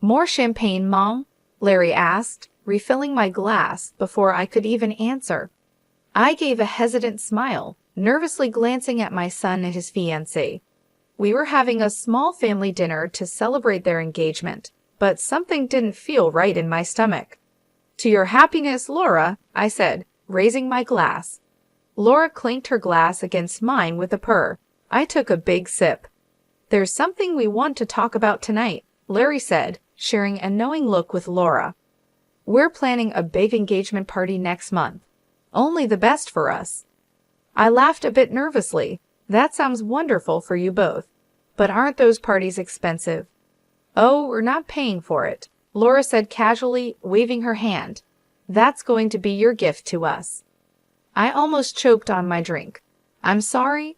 More champagne, Mom? Larry asked, refilling my glass before I could even answer. I gave a hesitant smile, nervously glancing at my son and his fiancée. We were having a small family dinner to celebrate their engagement, but something didn't feel right in my stomach. To your happiness, Laura, I said, raising my glass. Laura clinked her glass against mine with a purr. I took a big sip. There's something we want to talk about tonight, Larry said, sharing a knowing look with Laura. We're planning a big engagement party next month. Only the best for us. I laughed a bit nervously. That sounds wonderful for you both. But aren't those parties expensive? Oh, we're not paying for it, Laura said casually, waving her hand. That's going to be your gift to us. I almost choked on my drink. I'm sorry.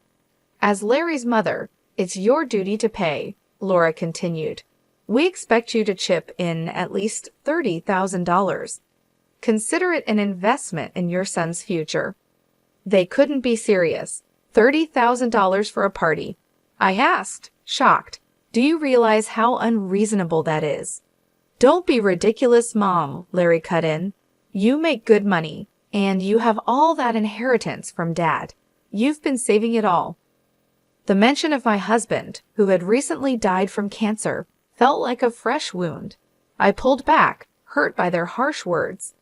As Larry's mother, it's your duty to pay, Laura continued. We expect you to chip in at least $30,000. Consider it an investment in your son's future. They couldn't be serious. $30,000 for a party. I asked, shocked. Do you realize how unreasonable that is? Don't be ridiculous, Mom, Larry cut in. You make good money, and you have all that inheritance from Dad. You've been saving it all. The mention of my husband, who had recently died from cancer, felt like a fresh wound. I pulled back, hurt by their harsh words.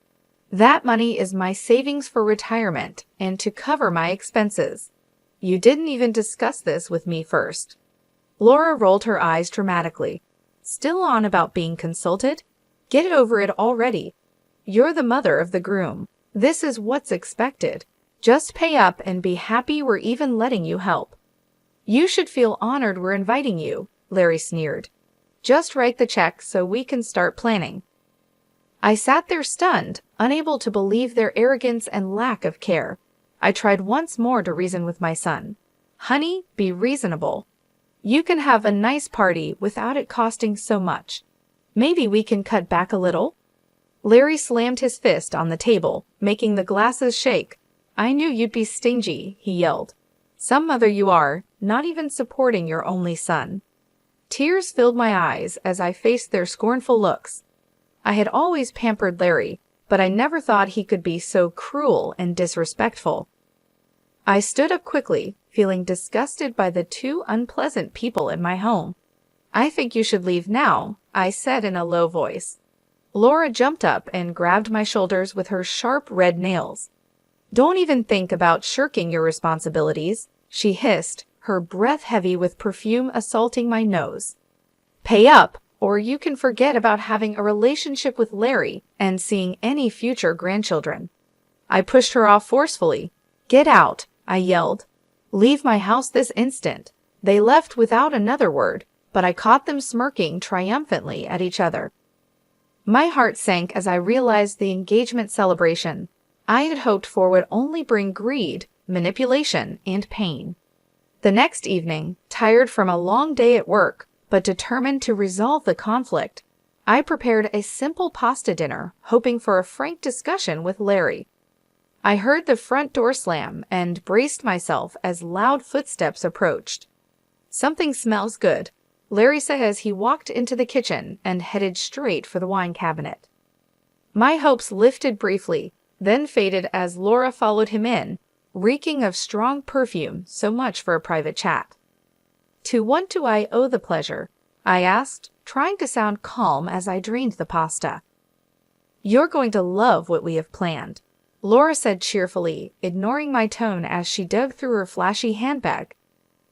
That money is my savings for retirement and to cover my expenses. You didn't even discuss this with me first. Laura rolled her eyes dramatically. Still on about being consulted? Get over it already. You're the mother of the groom. This is what's expected. Just pay up and be happy we're even letting you help. You should feel honored we're inviting you, Larry sneered. Just write the check so we can start planning. I sat there stunned, unable to believe their arrogance and lack of care. I tried once more to reason with my son. Honey, be reasonable. You can have a nice party without it costing so much. Maybe we can cut back a little? Larry slammed his fist on the table, making the glasses shake. I knew you'd be stingy, he yelled. Some mother you are, not even supporting your only son. Tears filled my eyes as I faced their scornful looks. I had always pampered Larry, but I never thought he could be so cruel and disrespectful. I stood up quickly, feeling disgusted by the two unpleasant people in my home. I think you should leave now, I said in a low voice. Laura jumped up and grabbed my shoulders with her sharp red nails. Don't even think about shirking your responsibilities, she hissed, her breath heavy with perfume assaulting my nose. Pay up, or you can forget about having a relationship with Larry and seeing any future grandchildren. I pushed her off forcefully. Get out, I yelled. Leave my house this instant. They left without another word, but I caught them smirking triumphantly at each other. My heart sank as I realized the engagement celebration I had hoped for would only bring greed, manipulation, and pain. The next evening, tired from a long day at work, but determined to resolve the conflict, I prepared a simple pasta dinner, hoping for a frank discussion with Larry. I heard the front door slam and braced myself as loud footsteps approached. Something smells good, Larry said as he walked into the kitchen and headed straight for the wine cabinet. My hopes lifted briefly, then faded as Laura followed him in, reeking of strong perfume. So much for a private chat. To what do I owe the pleasure? I asked, trying to sound calm as I drained the pasta. You're going to love what we have planned, Laura said cheerfully, ignoring my tone as she dug through her flashy handbag.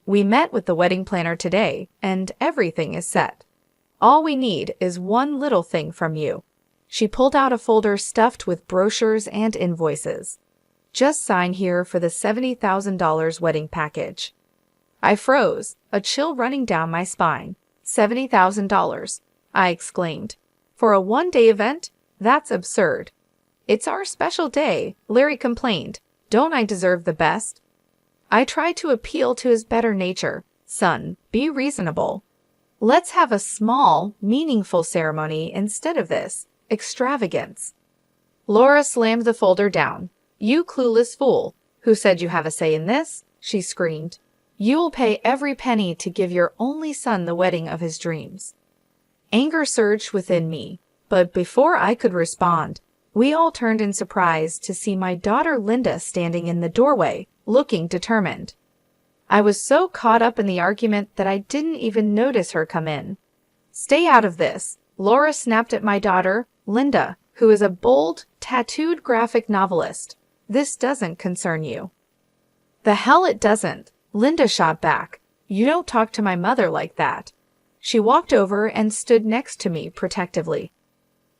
We met with the wedding planner today, and everything is set. All we need is one little thing from you. She pulled out a folder stuffed with brochures and invoices. Just sign here for the $70,000 wedding package. I froze, a chill running down my spine. $70,000, I exclaimed. For a one-day event? That's absurd. It's our special day, Larry complained. Don't I deserve the best? I tried to appeal to his better nature. Son, be reasonable. Let's have a small, meaningful ceremony instead of this extravagance. Laura slammed the folder down. You clueless fool. Who said you have a say in this? She screamed. You'll pay every penny to give your only son the wedding of his dreams. Anger surged within me, but before I could respond, we all turned in surprise to see my daughter Linda standing in the doorway, looking determined. I was so caught up in the argument that I didn't even notice her come in. "Stay out of this," Laura snapped at my daughter, Linda, who is a bold, tattooed graphic novelist. "This doesn't concern you." "The hell it doesn't," Linda shot back. "You don't talk to my mother like that." She walked over and stood next to me protectively.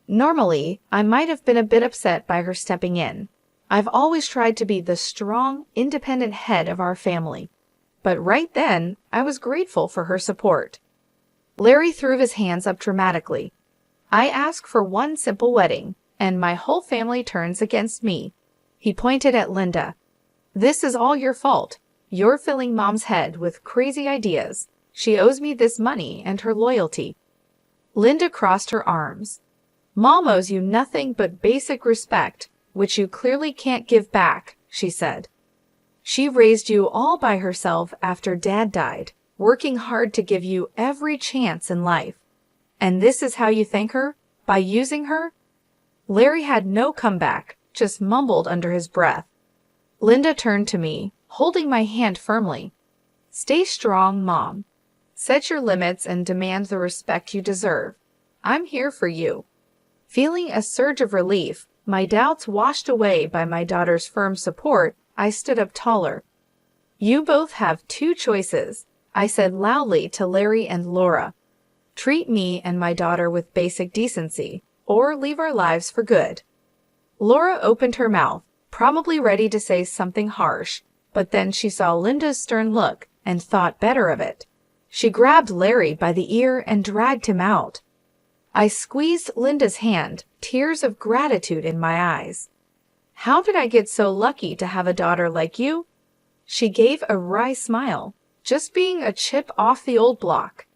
Normally, I might have been a bit upset by her stepping in. I've always tried to be the strong, independent head of our family. But right then, I was grateful for her support. Larry threw his hands up dramatically. "I ask for one simple wedding, and my whole family turns against me." He pointed at Linda. "This is all your fault. You're filling Mom's head with crazy ideas. She owes me this money and her loyalty." Linda crossed her arms. "Mom owes you nothing but basic respect, which you clearly can't give back," she said. "She raised you all by herself after Dad died, working hard to give you every chance in life. And this is how you thank her? By using her?" Larry had no comeback, just mumbled under his breath. Linda turned to me, holding my hand firmly. "Stay strong, Mom. Set your limits and demand the respect you deserve. I'm here for you." Feeling a surge of relief, my doubts washed away by my daughter's firm support, I stood up taller. "You both have two choices," I said loudly to Larry and Laura. "Treat me and my daughter with basic decency, or leave our lives for good." Laura opened her mouth, probably ready to say something harsh, but then she saw Linda's stern look and thought better of it. She grabbed Larry by the ear and dragged him out. I squeezed Linda's hand, tears of gratitude in my eyes. "How did I get so lucky to have a daughter like you?" She gave a wry smile, "Just being a chip off the old block.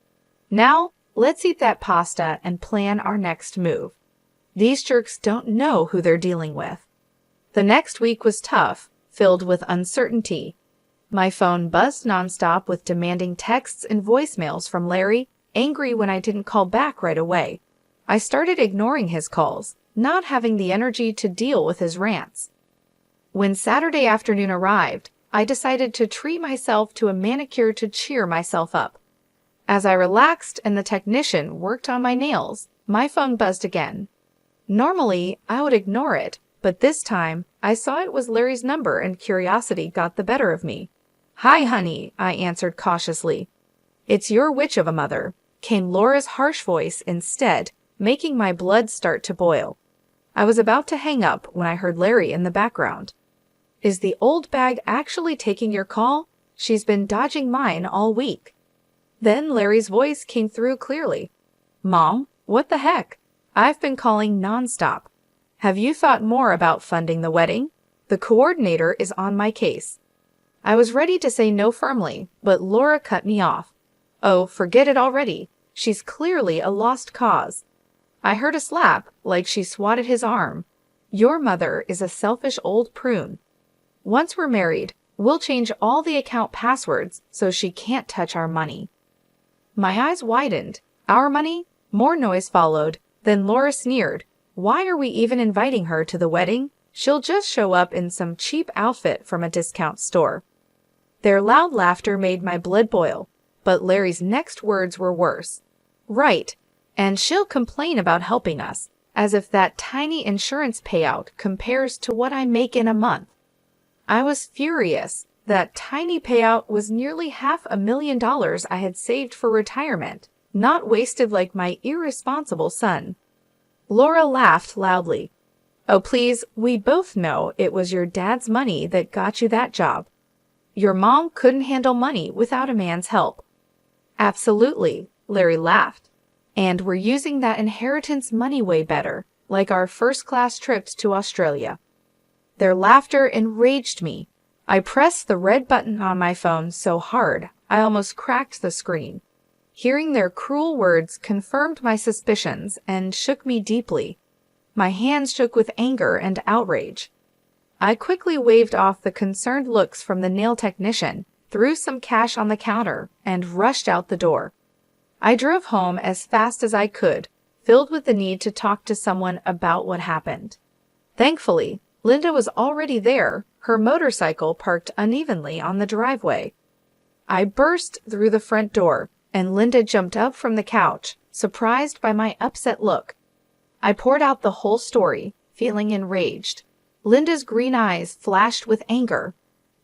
Now, let's eat that pasta and plan our next move. These jerks don't know who they're dealing with." The next week was tough, filled with uncertainty. My phone buzzed nonstop with demanding texts and voicemails from Larry, angry when I didn't call back right away. I started ignoring his calls, not having the energy to deal with his rants. When Saturday afternoon arrived, I decided to treat myself to a manicure to cheer myself up. As I relaxed and the technician worked on my nails, my phone buzzed again. Normally, I would ignore it, but this time, I saw it was Larry's number and curiosity got the better of me. "Hi, honey," I answered cautiously. "It's your witch of a mother," came Laura's harsh voice instead, making my blood start to boil. I was about to hang up when I heard Larry in the background. "Is the old bag actually taking your call? She's been dodging mine all week." Then Larry's voice came through clearly. "Mom, what the heck? I've been calling nonstop. Have you thought more about funding the wedding? The coordinator is on my case." I was ready to say no firmly, but Laura cut me off. "Oh, forget it already. She's clearly a lost cause." I heard a slap, like she swatted his arm. "Your mother is a selfish old prune. Once we're married, we'll change all the account passwords so she can't touch our money." My eyes widened. "Our money?" More noise followed. Then Laura sneered. "Why are we even inviting her to the wedding? She'll just show up in some cheap outfit from a discount store." Their loud laughter made my blood boil, but Larry's next words were worse. "Right. And she'll complain about helping us, as if that tiny insurance payout compares to what I make in a month." I was furious. That tiny payout was nearly $500,000 I had saved for retirement, not wasted like my irresponsible son. Laura laughed loudly. "Oh, please, we both know it was your dad's money that got you that job. Your mom couldn't handle money without a man's help." "Absolutely," Larry laughed. "And we're using that inheritance money way better, like our first-class trips to Australia." Their laughter enraged me. I pressed the red button on my phone so hard, I almost cracked the screen. Hearing their cruel words confirmed my suspicions and shook me deeply. My hands shook with anger and outrage. I quickly waved off the concerned looks from the nail technician, threw some cash on the counter, and rushed out the door. I drove home as fast as I could, filled with the need to talk to someone about what happened. Thankfully, Linda was already there, her motorcycle parked unevenly on the driveway. I burst through the front door, and Linda jumped up from the couch, surprised by my upset look. I poured out the whole story, feeling enraged. Linda's green eyes flashed with anger.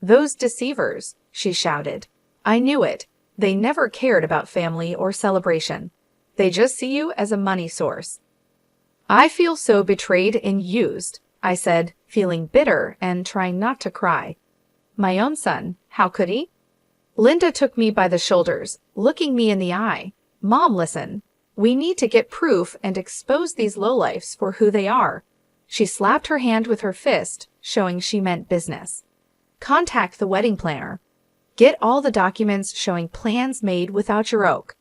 "Those deceivers," she shouted. "I knew it. They never cared about family or celebration. They just see you as a money source." "I feel so betrayed and used," I said, feeling bitter and trying not to cry. "My own son, how could he?" Linda took me by the shoulders, looking me in the eye. "Mom, listen. We need to get proof and expose these lowlifes for who they are." She slapped her hand with her fist, showing she meant business. "Contact the wedding planner. Get all the documents showing plans made without your oak.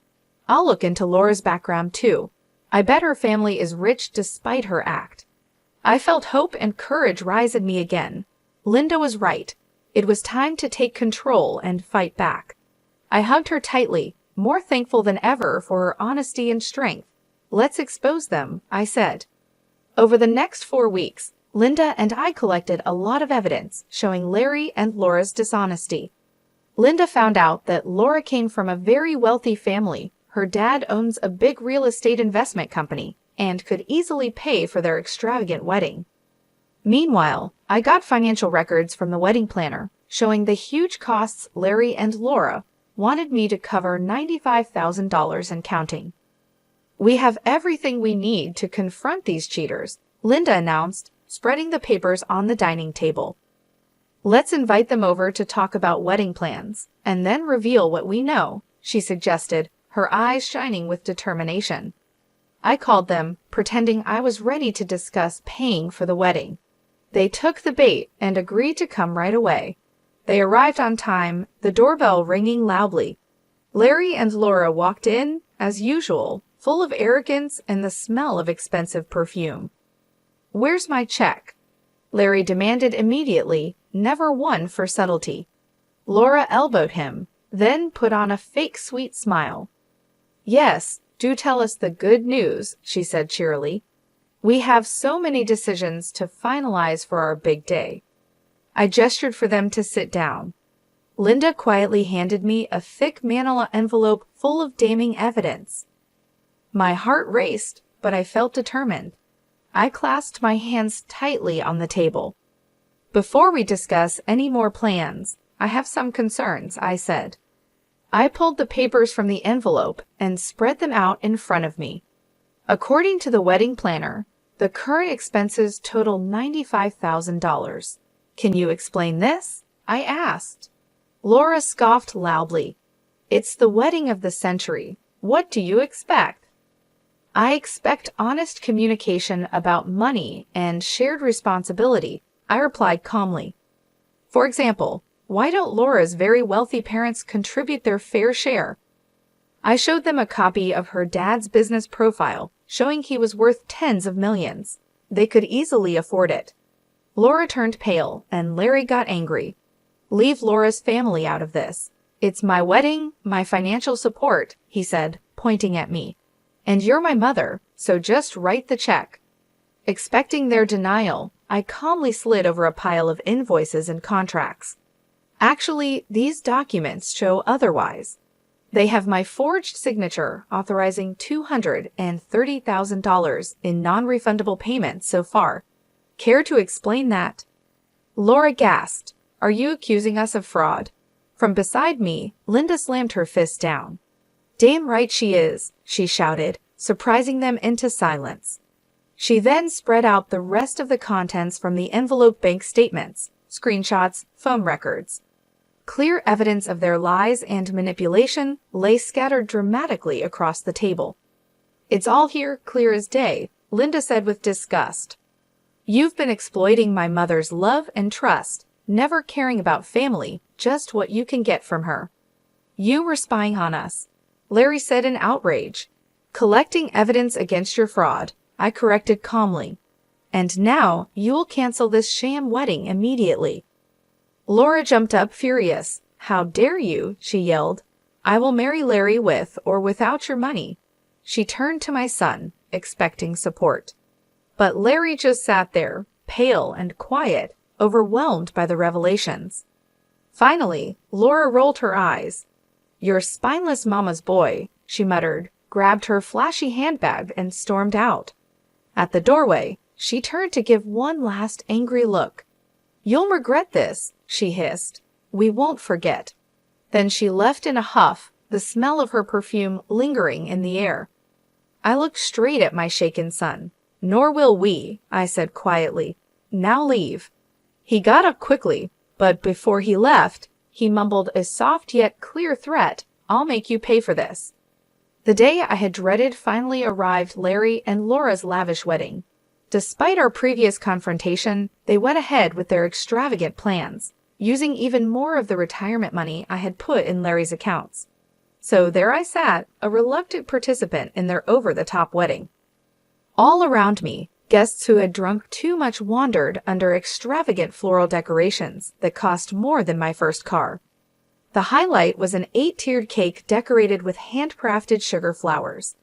I'll look into Laura's background too. I bet her family is rich despite her act." I felt hope and courage rise in me again. Linda was right. It was time to take control and fight back. I hugged her tightly, more thankful than ever for her honesty and strength. "Let's expose them," I said. Over the next 4 weeks, Linda and I collected a lot of evidence showing Larry and Laura's dishonesty. Linda found out that Laura came from a very wealthy family. Her dad owns a big real estate investment company and could easily pay for their extravagant wedding. Meanwhile, I got financial records from the wedding planner showing the huge costs Larry and Laura wanted me to cover $95,000 and counting. "We have everything we need to confront these cheaters," Linda announced, spreading the papers on the dining table. "Let's invite them over to talk about wedding plans, and then reveal what we know," she suggested, her eyes shining with determination. I called them, pretending I was ready to discuss paying for the wedding. They took the bait and agreed to come right away. They arrived on time, the doorbell ringing loudly. Larry and Laura walked in, as usual, full of arrogance and the smell of expensive perfume. "Where's my check?" Larry demanded immediately, never one for subtlety. Laura elbowed him, then put on a fake sweet smile. "Yes, do tell us the good news," she said cheerily. "We have so many decisions to finalize for our big day." I gestured for them to sit down. Linda quietly handed me a thick manila envelope full of damning evidence. My heart raced, but I felt determined. I clasped my hands tightly on the table. "Before we discuss any more plans, I have some concerns," I said. I pulled the papers from the envelope and spread them out in front of me. According to the wedding planner, the current expenses total $95,000. "Can you explain this?" I asked. Laura scoffed loudly. "It's the wedding of the century. What do you expect?" "I expect honest communication about money and shared responsibility," I replied calmly. "For example, why don't Laura's very wealthy parents contribute their fair share?" I showed them a copy of her dad's business profile, showing he was worth tens of millions. They could easily afford it. Laura turned pale, and Larry got angry. "Leave Laura's family out of this. It's my wedding, my financial support," he said, pointing at me. "And you're my mother, so just write the check." Expecting their denial, I calmly slid over a pile of invoices and contracts. "Actually, these documents show otherwise. They have my forged signature authorizing $230,000 in non-refundable payments so far. Care to explain that?" Laura gasped. "Are you accusing us of fraud?" From beside me, Linda slammed her fist down. "Damn right she is," she shouted, surprising them into silence. She then spread out the rest of the contents from the envelope: bank statements, screenshots, phone records. Clear evidence of their lies and manipulation lay scattered dramatically across the table. "It's all here, clear as day," Linda said with disgust. "You've been exploiting my mother's love and trust, never caring about family, just what you can get from her." "You were spying on us," Larry said in outrage. "Collecting evidence against your fraud," I corrected calmly. "And now you'll cancel this sham wedding immediately." Laura jumped up furious. "How dare you?" she yelled. I will marry Larry with or without your money." She turned to my son, expecting support. But Larry just sat there, pale and quiet, overwhelmed by the revelations. Finally, Laura rolled her eyes. "Your spineless mama's boy," she muttered, grabbed her flashy handbag and stormed out. At the doorway, she turned to give one last angry look. "You'll regret this," she hissed. "We won't forget." Then she left in a huff, the smell of her perfume lingering in the air. I looked straight at my shaken son. "Nor will we," I said quietly. "Now leave." He got up quickly, but before he left, he mumbled a soft yet clear threat. "I'll make you pay for this." The day I had dreaded finally arrived, Larry and Laura's lavish wedding. Despite our previous confrontation, they went ahead with their extravagant plans, using even more of the retirement money I had put in Larry's accounts. So there I sat, a reluctant participant in their over-the-top wedding. All around me, guests who had drunk too much wandered under extravagant floral decorations that cost more than my first car. The highlight was an 8-tiered cake decorated with handcrafted sugar flowers.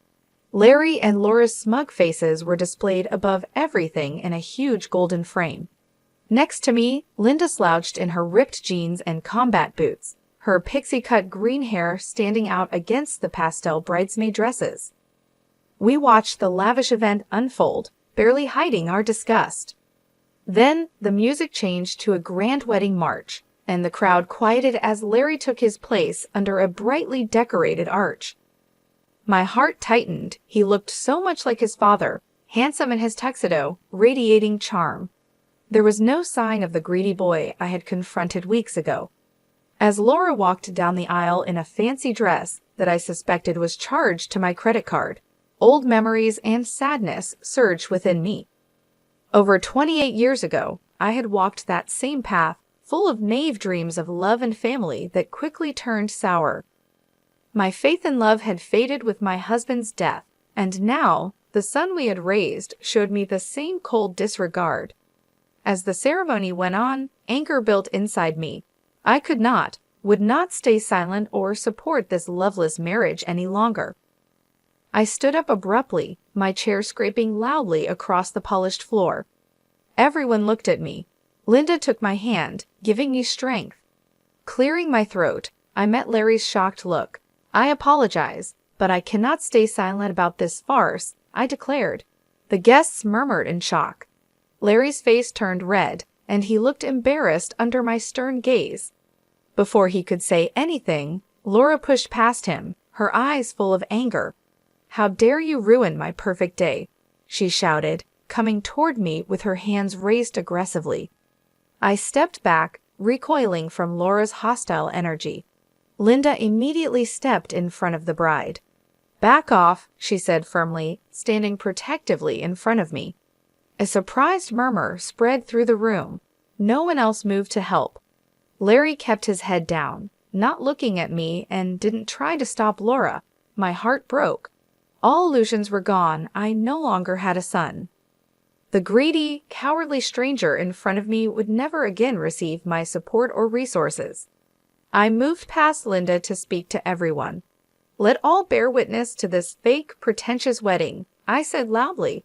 Larry and Laura's smug faces were displayed above everything in a huge golden frame. Next to me, Linda slouched in her ripped jeans and combat boots, her pixie-cut green hair standing out against the pastel bridesmaid dresses. We watched the lavish event unfold, barely hiding our disgust. Then the music changed to a grand wedding march, and the crowd quieted as Larry took his place under a brightly decorated arch. My heart tightened. He looked so much like his father, handsome in his tuxedo, radiating charm. There was no sign of the greedy boy I had confronted weeks ago. As Laura walked down the aisle in a fancy dress that I suspected was charged to my credit card, old memories and sadness surged within me. Over 28 years ago, I had walked that same path, full of naive dreams of love and family that quickly turned sour. My faith in love had faded with my husband's death, and now the son we had raised showed me the same cold disregard. As the ceremony went on, anger built inside me. I would not stay silent or support this loveless marriage any longer. I stood up abruptly, my chair scraping loudly across the polished floor. Everyone looked at me. Linda took my hand, giving me strength. Clearing my throat, I met Larry's shocked look. "I apologize, but I cannot stay silent about this farce," I declared. The guests murmured in shock. Larry's face turned red, and he looked embarrassed under my stern gaze. Before he could say anything, Laura pushed past him, her eyes full of anger. "How dare you ruin my perfect day?" she shouted, coming toward me with her hands raised aggressively. I stepped back, recoiling from Laura's hostile energy. Linda immediately stepped in front of the bride. "Back off," she said firmly, standing protectively in front of me. A surprised murmur spread through the room. No one else moved to help. Larry kept his head down, not looking at me, and didn't try to stop Laura. My heart broke. All illusions were gone. I no longer had a son. The greedy, cowardly stranger in front of me would never again receive my support or resources. I moved past Linda to speak to everyone. "Let all bear witness to this fake, pretentious wedding," I said loudly.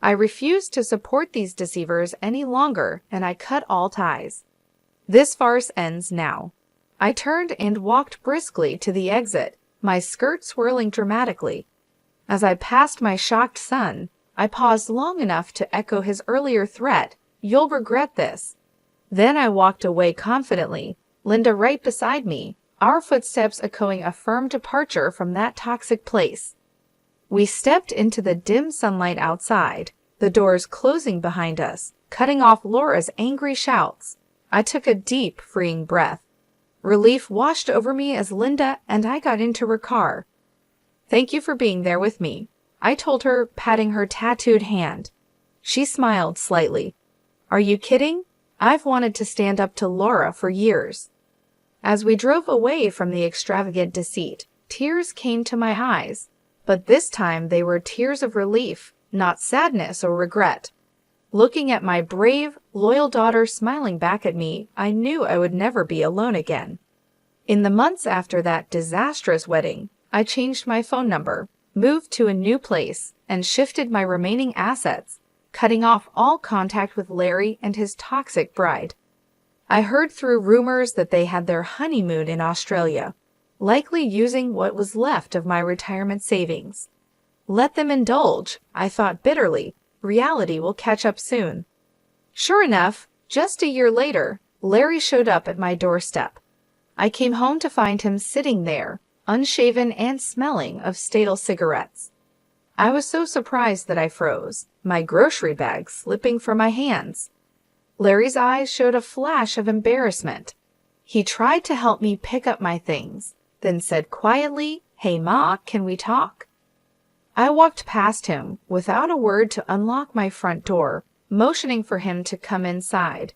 I refused to support these deceivers any longer, and I cut all ties. This farce ends now. I turned and walked briskly to the exit, my skirt swirling dramatically. As I passed my shocked son, I paused long enough to echo his earlier threat, "You'll regret this." Then I walked away confidently, Linda right beside me, our footsteps echoing a firm departure from that toxic place. We stepped into the dim sunlight outside, the doors closing behind us, cutting off Laura's angry shouts. I took a deep, freeing breath. Relief washed over me as Linda and I got into her car. "Thank you for being there with me," I told her, patting her tattooed hand. She smiled slightly. "Are you kidding? I've wanted to stand up to Laura for years." As we drove away from the extravagant deceit, tears came to my eyes, but this time they were tears of relief, not sadness or regret. Looking at my brave, loyal daughter smiling back at me, I knew I would never be alone again. In the months after that disastrous wedding, I changed my phone number, moved to a new place, and shifted my remaining assets, cutting off all contact with Larry and his toxic bride. I heard through rumors that they had their honeymoon in Australia, likely using what was left of my retirement savings. Let them indulge, I thought bitterly. Reality will catch up soon. Sure enough, just a year later, Larry showed up at my doorstep. I came home to find him sitting there, unshaven and smelling of stale cigarettes. I was so surprised that I froze, my grocery bag slipping from my hands. Larry's eyes showed a flash of embarrassment. He tried to help me pick up my things, then said quietly, "Hey Ma, can we talk?" I walked past him without a word to unlock my front door, motioning for him to come inside.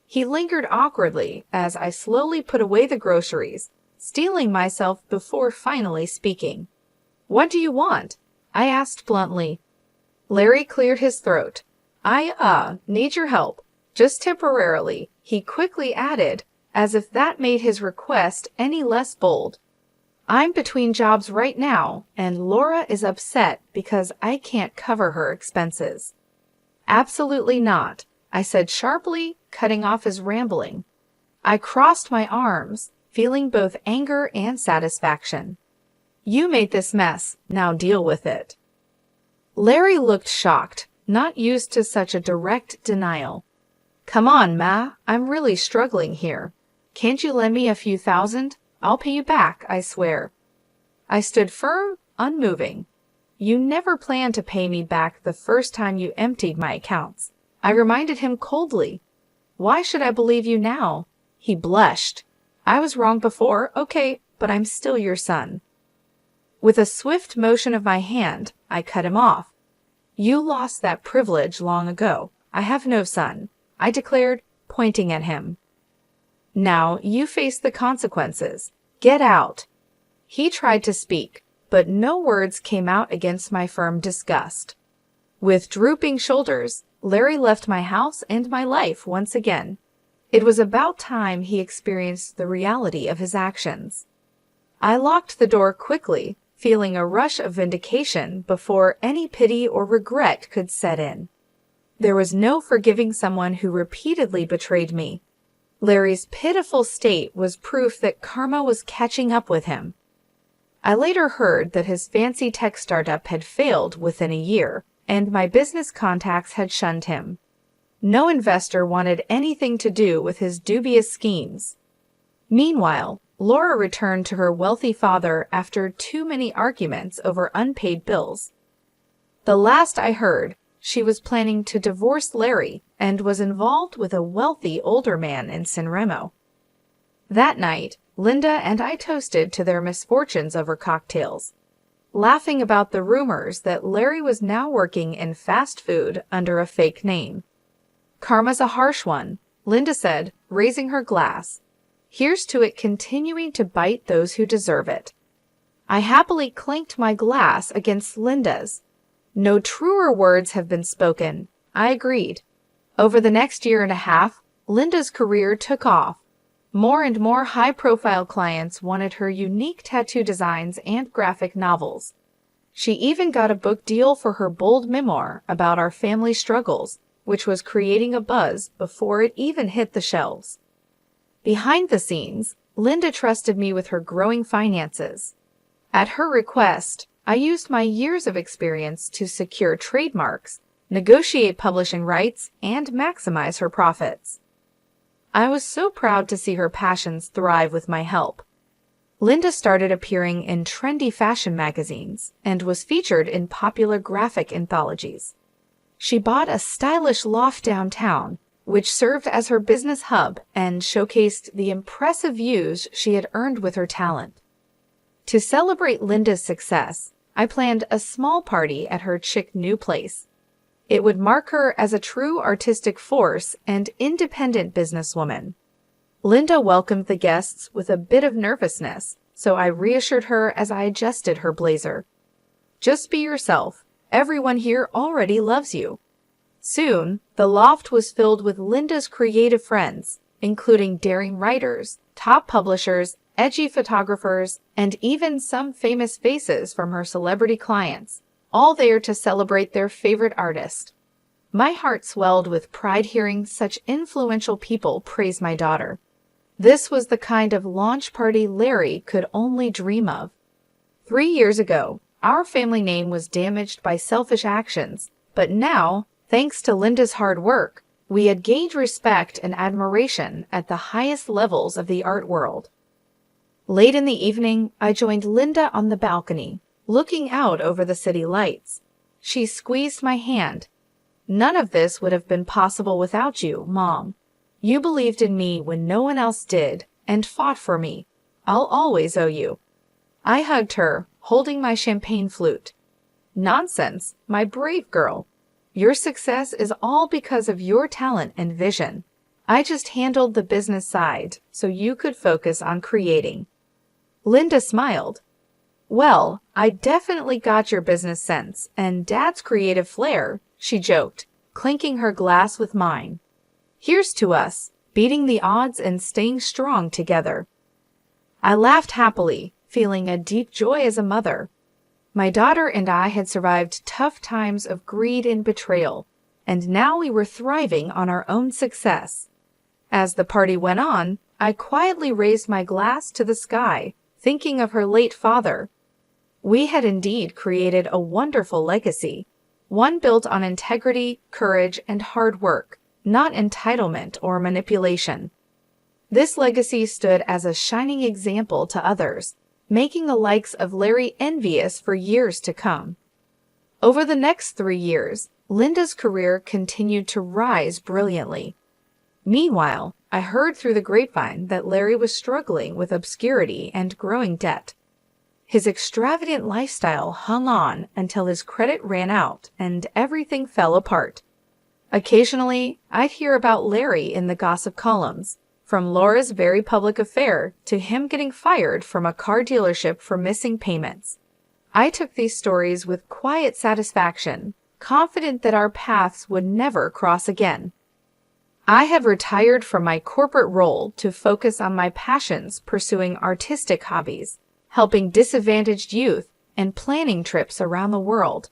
He lingered awkwardly as I slowly put away the groceries, steeling myself before finally speaking. "What do you want?" I asked bluntly. Larry cleared his throat. "I need your help, just temporarily," he quickly added, as if that made his request any less bold. "I'm between jobs right now, and Laura is upset because I can't cover her expenses." "Absolutely not," I said sharply, cutting off his rambling. I crossed my arms, feeling both anger and satisfaction. "You made this mess, now deal with it." Larry looked shocked, not used to such a direct denial. "Come on, Ma, I'm really struggling here. Can't you lend me a few thousand? I'll pay you back, I swear." I stood firm, unmoving. "You never planned to pay me back the first time you emptied my accounts," I reminded him coldly. "Why should I believe you now?" He blushed. "I was wrong before, okay, but I'm still your son." With a swift motion of my hand, I cut him off. "You lost that privilege long ago. I have no son," I declared, pointing at him. "Now you face the consequences. Get out." He tried to speak, but no words came out against my firm disgust. With drooping shoulders, Larry left my house and my life once again. It was about time he experienced the reality of his actions. I locked the door quickly, feeling a rush of vindication before any pity or regret could set in. There was no forgiving someone who repeatedly betrayed me. Larry's pitiful state was proof that karma was catching up with him. I later heard that his fancy tech startup had failed within a year, and my business contacts had shunned him. No investor wanted anything to do with his dubious schemes. Meanwhile, Laura returned to her wealthy father after too many arguments over unpaid bills. The last I heard, she was planning to divorce Larry and was involved with a wealthy older man in San Remo. That night, Linda and I toasted to their misfortunes over cocktails, laughing about the rumors that Larry was now working in fast food under a fake name. "Karma's a harsh one," Linda said, raising her glass. "Here's to it continuing to bite those who deserve it." I happily clanked my glass against Linda's. "No truer words have been spoken," I agreed. Over the next year and a half, Linda's career took off. More and more high-profile clients wanted her unique tattoo designs and graphic novels. She even got a book deal for her bold memoir about our family struggles, which was creating a buzz before it even hit the shelves. Behind the scenes, Linda trusted me with her growing finances. At her request, I used my years of experience to secure trademarks, negotiate publishing rights, and maximize her profits. I was so proud to see her passions thrive with my help. Linda started appearing in trendy fashion magazines and was featured in popular graphic anthologies. She bought a stylish loft downtown, which served as her business hub and showcased the impressive views she had earned with her talent. To celebrate Linda's success, I planned a small party at her chic new place. It would mark her as a true artistic force and independent businesswoman. Linda welcomed the guests with a bit of nervousness, so I reassured her as I adjusted her blazer. "Just be yourself. Everyone here already loves you." Soon, the loft was filled with Linda's creative friends, including daring writers, top publishers, edgy photographers, and even some famous faces from her celebrity clients, all there to celebrate their favorite artist. My heart swelled with pride hearing such influential people praise my daughter. This was the kind of launch party Larry could only dream of. 3 years ago, our family name was damaged by selfish actions, but now, thanks to Linda's hard work, we had gained respect and admiration at the highest levels of the art world. Late in the evening, I joined Linda on the balcony, looking out over the city lights. She squeezed my hand. "None of this would have been possible without you, Mom. You believed in me when no one else did, and fought for me. I'll always owe you." I hugged her, holding my champagne flute. "Nonsense, my brave girl. Your success is all because of your talent and vision. I just handled the business side, so you could focus on creating." Linda smiled. "Well, I definitely got your business sense and Dad's creative flair," she joked, clinking her glass with mine. "Here's to us, beating the odds and staying strong together." I laughed happily, feeling a deep joy as a mother. My daughter and I had survived tough times of greed and betrayal, and now we were thriving on our own success. As the party went on, I quietly raised my glass to the sky, thinking of her late father. We had indeed created a wonderful legacy, one built on integrity, courage, and hard work, not entitlement or manipulation. This legacy stood as a shining example to others, making the likes of Larry envious for years to come. Over the next 3 years, Linda's career continued to rise brilliantly. Meanwhile, I heard through the grapevine that Larry was struggling with obscurity and growing debt. His extravagant lifestyle hung on until his credit ran out and everything fell apart. Occasionally, I'd hear about Larry in the gossip columns, from Laura's very public affair to him getting fired from a car dealership for missing payments. I took these stories with quiet satisfaction, confident that our paths would never cross again. I had retired from my corporate role to focus on my passions, pursuing artistic hobbies, helping disadvantaged youth, and planning trips around the world.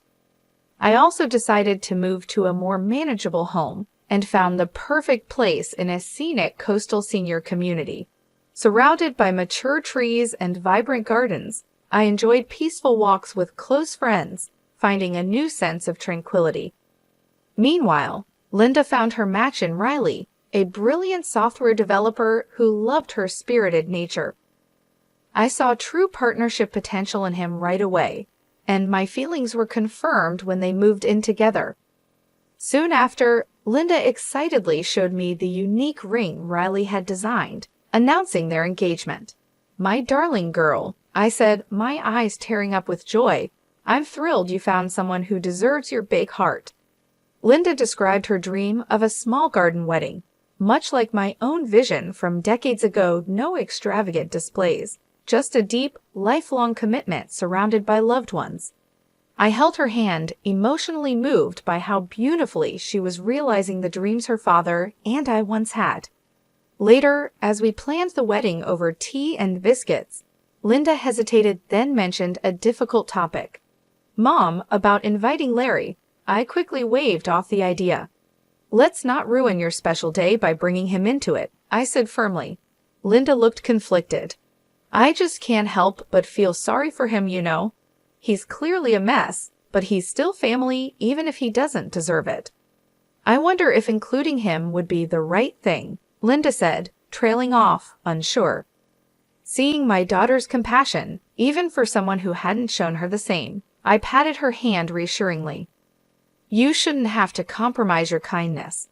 I also decided to move to a more manageable home and found the perfect place in a scenic coastal senior community. Surrounded by mature trees and vibrant gardens, I enjoyed peaceful walks with close friends, finding a new sense of tranquility. Meanwhile, Linda found her match in Riley, a brilliant software developer who loved her spirited nature. I saw true partnership potential in him right away, and my feelings were confirmed when they moved in together. Soon after, Linda excitedly showed me the unique ring Riley had designed, announcing their engagement. "My darling girl," I said, my eyes tearing up with joy, "I'm thrilled you found someone who deserves your big heart." Linda described her dream of a small garden wedding, much like my own vision from decades ago. No extravagant displays, just a deep, lifelong commitment surrounded by loved ones. I held her hand, emotionally moved by how beautifully she was realizing the dreams her father and I once had. Later, as we planned the wedding over tea and biscuits, Linda hesitated, then mentioned a difficult topic. "Mom, about inviting Larry." I quickly waved off the idea. "Let's not ruin your special day by bringing him into it," I said firmly. Linda looked conflicted. "I just can't help but feel sorry for him, you know. He's clearly a mess, but he's still family even if he doesn't deserve it." "I wonder if including him would be the right thing," Linda said, trailing off, unsure. Seeing my daughter's compassion, even for someone who hadn't shown her the same, I patted her hand reassuringly. "You shouldn't have to compromise your kindness.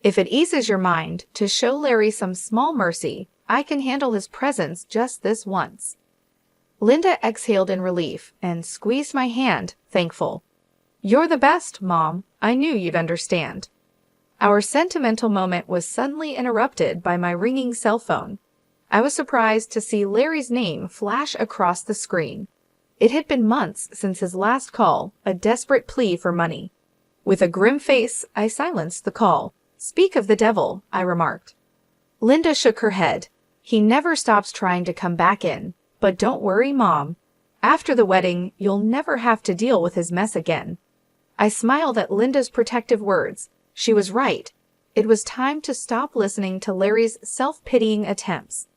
If it eases your mind to show Larry some small mercy, I can handle his presence just this once." Linda exhaled in relief and squeezed my hand, thankful. "You're the best, Mom. I knew you'd understand." Our sentimental moment was suddenly interrupted by my ringing cell phone. I was surprised to see Larry's name flash across the screen. It had been months since his last call, a desperate plea for money. With a grim face, I silenced the call. "Speak of the devil," I remarked. Linda shook her head. He never stops trying to come back in, but don't worry, Mom. After the wedding, you'll never have to deal with his mess again." I smiled at Linda's protective words. She was right. It was time to stop listening to Larry's self-pitying attempts.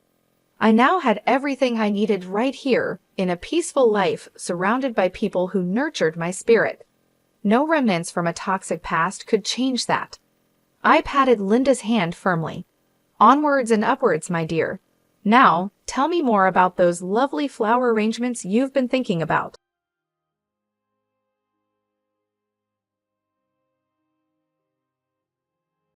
I now had everything I needed right here, in a peaceful life surrounded by people who nurtured my spirit. No remnants from a toxic past could change that. I patted Linda's hand firmly. "Onwards and upwards, my dear. Now, tell me more about those lovely flower arrangements you've been thinking about."